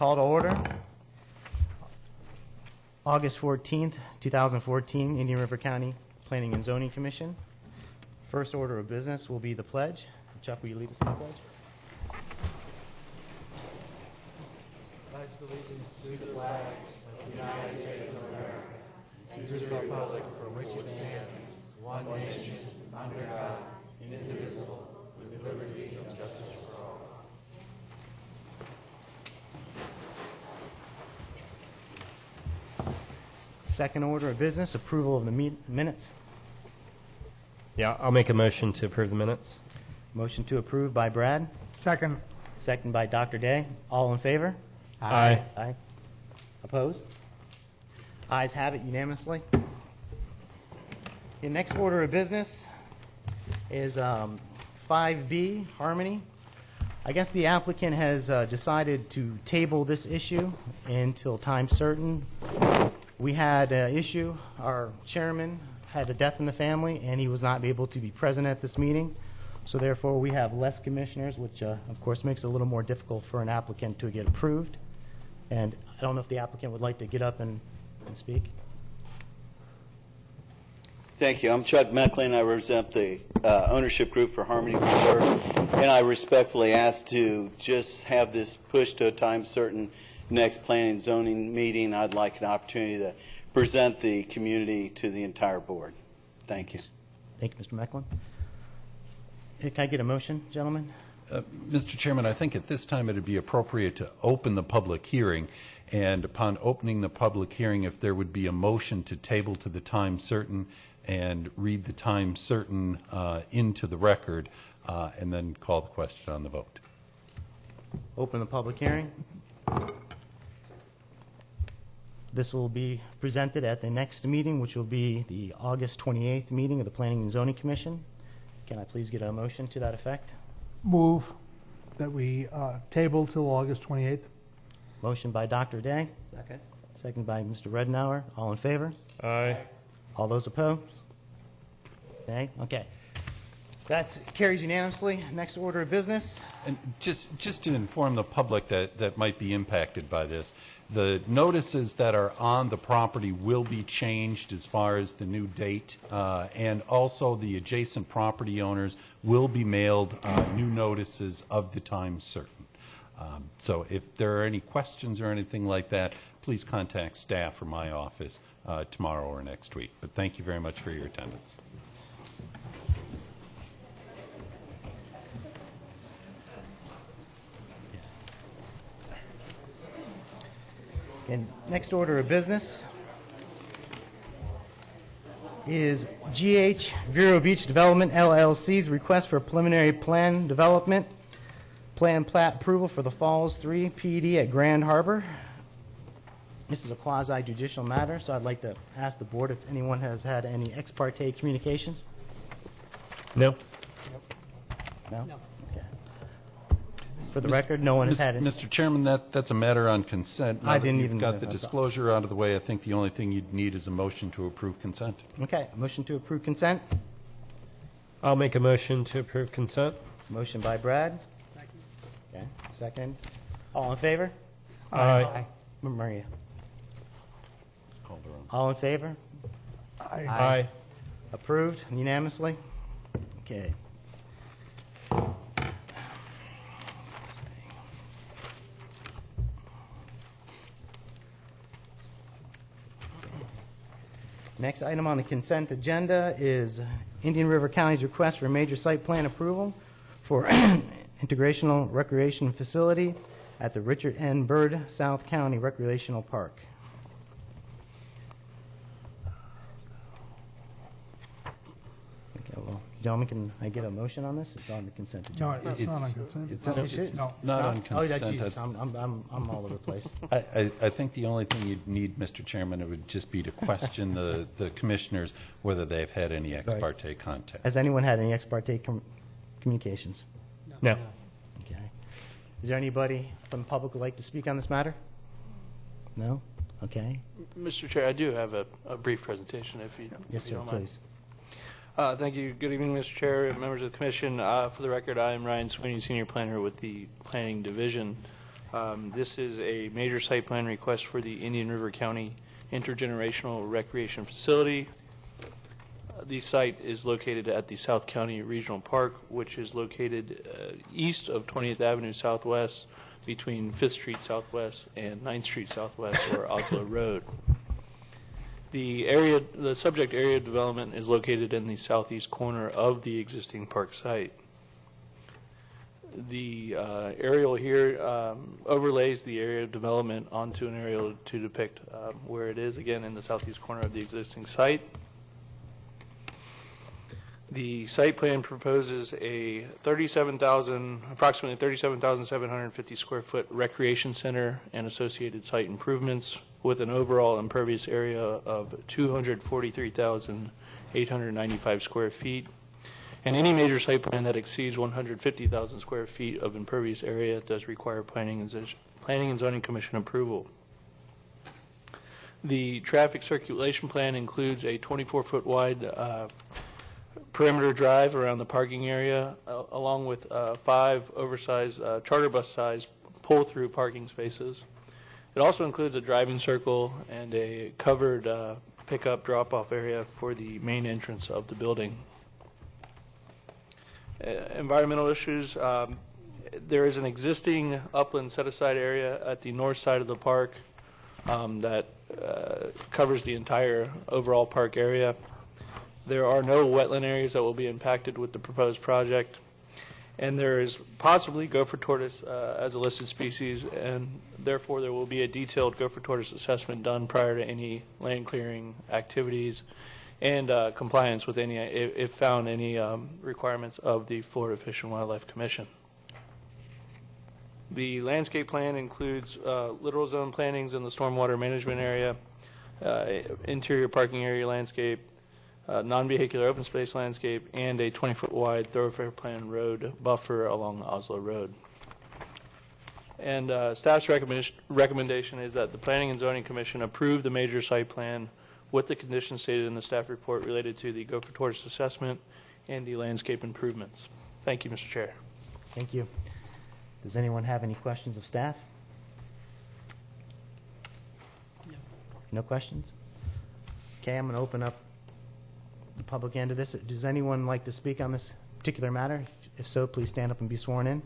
Call to order. August 14th, 2014, Indian River County Planning and Zoning Commission. First order of business will be the pledge. Chuck, will you lead us in the pledge? Pledge allegiance to the flag of the United States of America, to the republic for which it stands, one nation, under God, indivisible, with liberty and justice for all. Second order of business, approval of the minutes. Yeah, I'll make a motion to approve the minutes. Motion to approve by Brad. Second. Second by Dr. Day. All in favor? Aye. Aye. Opposed? Ayes have it unanimously. The next order of business is 5B, Harmony. I guess the applicant has decided to table this issue until time certain. We had an issue. Our chairman had a death in the family, and he was not able to be present at this meeting. So therefore, we have less commissioners, which of course makes it a little more difficult for an applicant to get approved. And I don't know if the applicant would like to get up and speak. Thank you. I'm Chuck Mecklin. I represent the ownership group for Harmony Preserve, and I respectfully ask to just have this pushed to a time certain. Next planning and zoning meeting, I'd like an opportunity to present the community to the entire board. Thank you. Thank you, Mr. Mecklin. Can I get a motion, gentlemen? Mr. Chairman, I think at this time it would be appropriate to open the public hearing, and upon opening the public hearing, if there would be a motion to table to the time certain and read the time certain into the record, and then call the question on the vote. Open the public hearing. This will be presented at the next meeting, which will be the August 28th meeting of the Planning and Zoning Commission. Can I please get a motion to that effect? Move that we table till August 28th. Motion by Dr. Day. Second. Second by Mr. Redenauer. All in favor? Aye. All those opposed? Okay. Okay. That carries unanimously. Next order of business. And just to inform the public that might be impacted by this, the notices that are on the property will be changed as far as the new date, and also the adjacent property owners will be mailed new notices of the time certain. So if there are any questions or anything like that, please contact staff or my office tomorrow or next week. But thank you very much for your attendance. And next order of business is GH Vero Beach Development LLC's request for preliminary plan development, plan plat approval for the Falls 3 PED at Grand Harbor. This is a quasi-judicial matter, so I'd like to ask the board if anyone has had any ex parte communications. No. No? Okay. For the record, no one has had it. Mr. Chairman, that's a matter on consent. Now I that didn't you've even got know the that. disclosure out of the way. I think the only thing you'd need is a motion to approve consent. Okay, motion to approve consent. I'll make a motion to approve consent. Motion by Brad. Okay, second. All in favor? Aye. Maria. It's called her own. All in favor? Aye. Approved unanimously? Okay. Next item on the consent agenda is Indian River County's request for major site plan approval for integrational recreation facility at the Richard N. Byrd South County Recreational Park. Okay, well, gentlemen, can I get a motion on this? It's on the consent agenda. No, it's not on consent. It's No. not on Oh, yeah, consent. Jesus, I'm all over the place. I think the only thing you'd need, Mr. Chairman, it would just be to question the commissioners whether they've had any ex Right. parte contact. Has anyone had any ex parte communications? No. Okay. Is there anybody from the public who would like to speak on this matter? No? Okay. Mr. Chair, I do have a brief presentation, if you, Yes, if you sir, don't mind. please. Thank you. Good evening, Mr. Chair, members of the Commission. For the record, I am Ryan Sweeney, Senior Planner with the Planning Division. This is a major site plan request for the Indian River County Intergenerational Recreation Facility. The site is located at the South County Regional Park, which is located east of 20th Avenue Southwest between 5th Street Southwest and 9th Street Southwest, or Oslo Road. The subject area of development is located in the southeast corner of the existing park site. The aerial here overlays the area of development onto an aerial to depict where it is, again, in the southeast corner of the existing site. The site plan proposes a approximately 37,750 square foot recreation center and associated site improvements with an overall impervious area of 243,895 square feet. And any major site plan that exceeds 150,000 square feet of impervious area does require Planning and Zoning Commission approval. The traffic circulation plan includes a 24-foot wide perimeter drive around the parking area, along with 5 oversized charter bus size pull-through parking spaces. It also includes a driving circle and a covered pickup drop-off area for the main entrance of the building. Environmental issues. There is an existing upland set-aside area at the north side of the park that covers the entire overall park area. There are no wetland areas that will be impacted with the proposed project. And there is possibly gopher tortoise as a listed species, and therefore there will be a detailed gopher tortoise assessment done prior to any land clearing activities and compliance with any, if found, any requirements of the Florida Fish and Wildlife Commission. The landscape plan includes littoral zone plantings in the stormwater management area, interior parking area landscape, non-vehicular open space landscape, and a 20-foot wide thoroughfare plan road buffer along the Oslo Road. And staff's recommendation is that the Planning and Zoning Commission approve the major site plan with the conditions stated in the staff report related to the gopher tortoise assessment and the landscape improvements. Thank you, Mr. Chair. Thank you. Does anyone have any questions of staff? No questions? Okay, I'm going to open up the public end of this. Does anyone like to speak on this particular matter? If so, please stand up and be sworn in.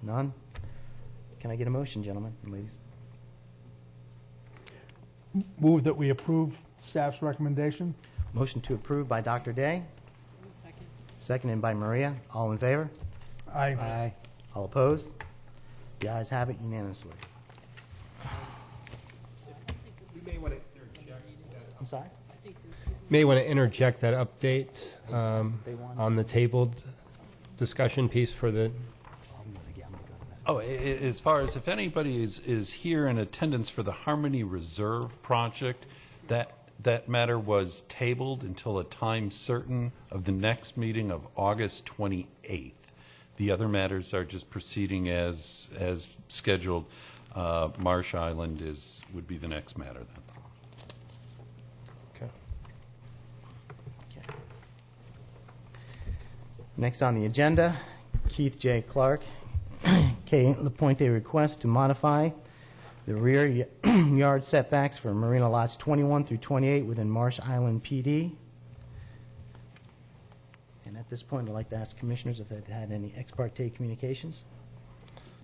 None? Can I get a motion, gentlemen and ladies? Move that we approve staff's recommendation. Motion to approve by Dr. Day. Second. Seconded by Maria. All in favor? Aye. All opposed? The ayes have it unanimously. I'm sorry? May want to interject that update on the tabled discussion piece for the. Oh, as far as if anybody is here in attendance for the Harmony Reserve project, that matter was tabled until a time certain of the next meeting of August 28th. The other matters are just proceeding as scheduled. Marsh Island would be the next matter then. Next on the agenda, Keith J. Clark, K. LaPointe request to modify the rear yard setbacks for Marina lots 21 through 28 within Marsh Island PD. And at this point, I'd like to ask commissioners if they've had any ex parte communications.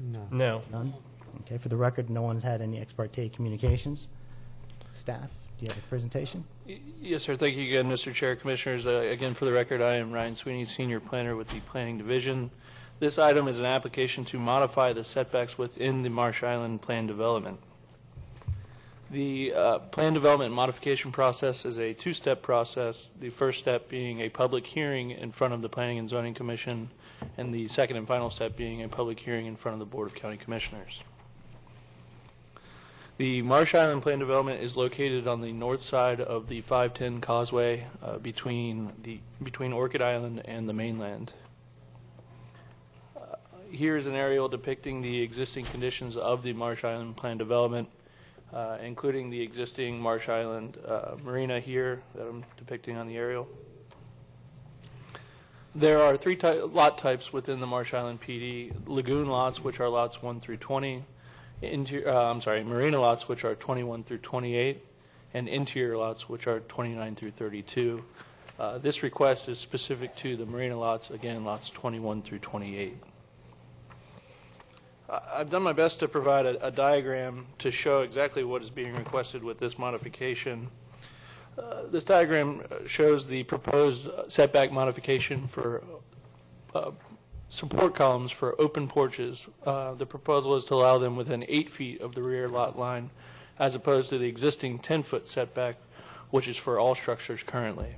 No. None? Okay, for the record, no one's had any ex parte communications. Staff, do you have a presentation? Yes, sir. Thank you again, Mr. Chair. Commissioners, again, for the record, I am Ryan Sweeney, Senior Planner with the Planning Division. This item is an application to modify the setbacks within the Marsh Island plan development. The plan development modification process is a two-step process, the first step being a public hearing in front of the Planning and Zoning Commission, and the second and final step being a public hearing in front of the Board of County Commissioners. The Marsh Island plan development is located on the north side of the 510 causeway between Orchid Island and the mainland. Here is an aerial depicting the existing conditions of the Marsh Island plan development, including the existing Marsh Island marina here that I'm depicting on the aerial. There are three lot types within the Marsh Island PD: lagoon lots, which are lots 1 through 20, marina lots, which are 21 through 28, and interior lots, which are 29 through 32. This request is specific to the marina lots, again, lots 21 through 28. I've done my best to provide a diagram to show exactly what is being requested with this modification. This diagram shows the proposed setback modification for support columns for open porches. The proposal is to allow them within 8 feet of the rear lot line, as opposed to the existing 10-foot setback, which is for all structures currently.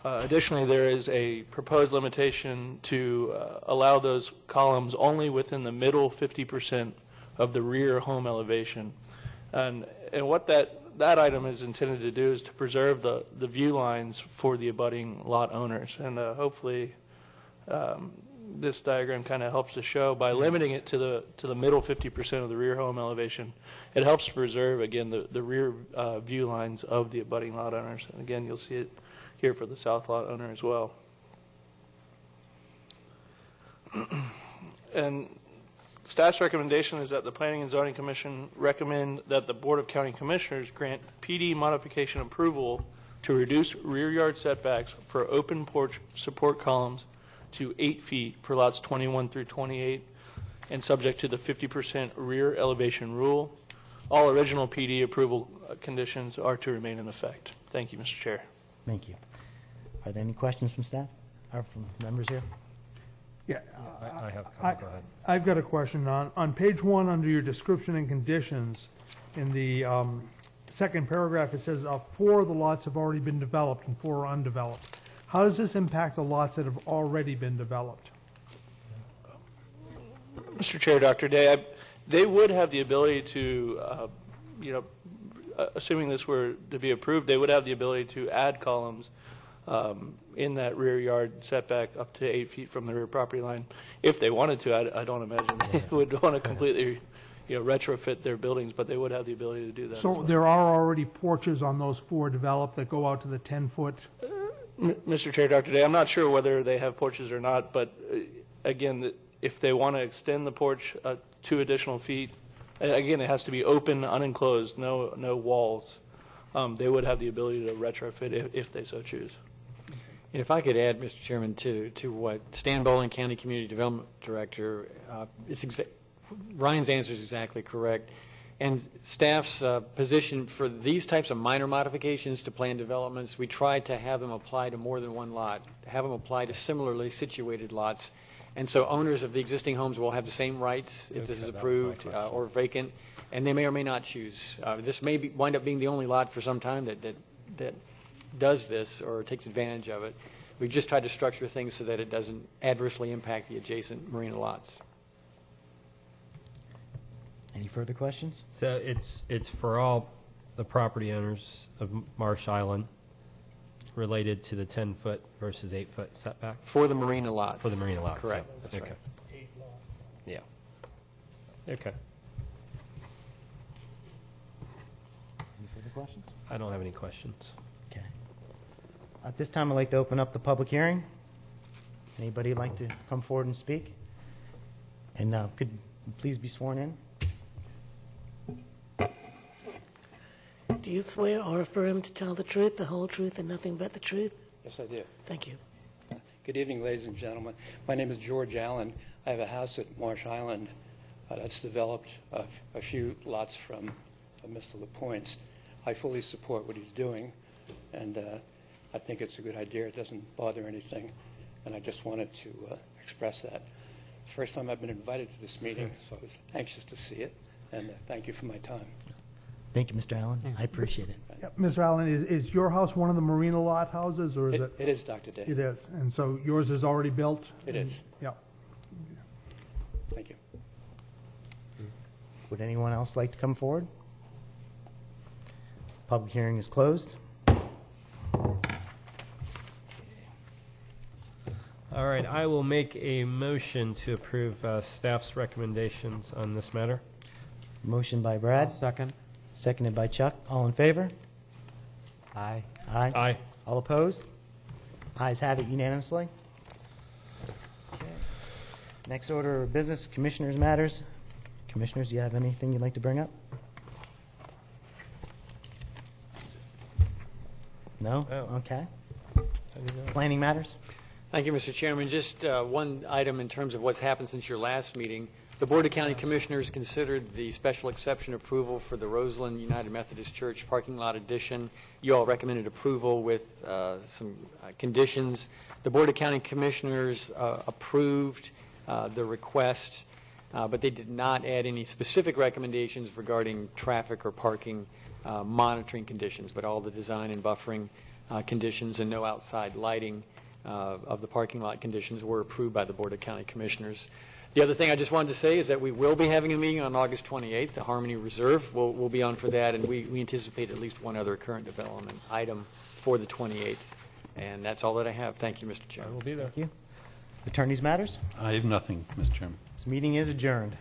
Additionally, there is a proposed limitation to allow those columns only within the middle 50% of the rear home elevation. And what that item is intended to do is to preserve the view lines for the abutting lot owners. And hopefully this diagram kind of helps to show, by limiting it to the middle 50% of the rear home elevation, it helps to preserve, again, the rear view lines of the abutting lot owners. And again, you'll see it here for the south lot owner as well. And staff's recommendation is that the Planning and Zoning Commission recommend that the Board of County Commissioners grant PD modification approval to reduce rear yard setbacks for open porch support columns to 8 feet for lots 21 through 28, and subject to the 50% rear elevation rule. All original PD approval conditions are to remain in effect. Thank you, Mr. Chair. Thank you. Are there any questions from staff or from members here? Yeah, I have a couple. Go ahead. I've got a question. On page 1, under your description and conditions, in the second paragraph, it says 4 of the lots have already been developed and 4 are undeveloped. How does this impact the lots that have already been developed? Mr. Chair, Dr. Day, they would have the ability to, assuming this were to be approved, they would have the ability to add columns in that rear yard setback up to 8 feet from the rear property line. If they wanted to, I don't imagine they would want to completely retrofit their buildings, but they would have the ability to do that. So there are already porches on those 4 developed that go out to the 10-foot? Mr. Chair, Dr. Day, I'm not sure whether they have porches or not, but again, if they want to extend the porch 2 additional feet, again, it has to be open, unenclosed, no walls. They would have the ability to retrofit if they so choose. And if I could add, Mr. Chairman, to what Stan Bowling, County Community Development Director, Ryan's answer is exactly correct. And staff's position for these types of minor modifications to plan developments, we try to have them apply to more than one lot, have them apply to similarly situated lots. And so owners of the existing homes will have the same rights if this is approved or vacant, and they may or may not choose. This may wind up being the only lot for some time that does this or takes advantage of it. We just try to structure things so that it doesn't adversely impact the adjacent marina lots. Any further questions? So it's for all the property owners of Marsh Island related to the 10-foot versus 8-foot setback? For the marina lots. For the marina lots. Correct. So, That's okay. right. Yeah. Okay. Any further questions? I don't have any questions. Okay. At this time, I'd like to open up the public hearing. Anybody like to come forward and speak? And could you please be sworn in? Do you swear or affirm to tell the truth, the whole truth, and nothing but the truth? Yes, I do. Thank you. Good evening, ladies and gentlemen. My name is George Allen. I have a house at Marsh Island that's developed a few lots from Mr. LaPointe's. I fully support what he's doing, and I think it's a good idea. It doesn't bother anything, and I just wanted to express that. It's the first time I've been invited to this meeting, so I was anxious to see it, and thank you for my time. Thank you, Mr. Allen. I appreciate it. Yeah, Mr. Allen, is your house one of the marina lot houses, or is it? It is, Dr. Day. It is, and so yours is already built? It is. Yeah. Thank you. Would anyone else like to come forward? Public hearing is closed. All right, I will make a motion to approve staff's recommendations on this matter. Motion by Brad, Second. seconded by Chuck. All in favor? Aye. Aye. Aye. All opposed? Ayes have it unanimously. Next order of business, Commissioners' matters. Commissioners, do you have anything you'd like to bring up? No? Okay. Planning matters? Thank you, Mr. Chairman. Just one item in terms of what's happened since your last meeting. The Board of County Commissioners considered the special exception approval for the Roseland United Methodist Church parking lot addition. You all recommended approval with some conditions. The Board of County Commissioners approved the request, but they did not add any specific recommendations regarding traffic or parking monitoring conditions, but all the design and buffering conditions and no outside lighting of the parking lot conditions were approved by the Board of County Commissioners. The other thing I just wanted to say is that we will be having a meeting on August 28th. The Harmony Reserve will be on for that, and we anticipate at least one other current development item for the 28th. And that's all that I have. Thank you, Mr. Chairman. We'll be there. Thank you. Attorneys' matters? I have nothing, Mr. Chairman. This meeting is adjourned.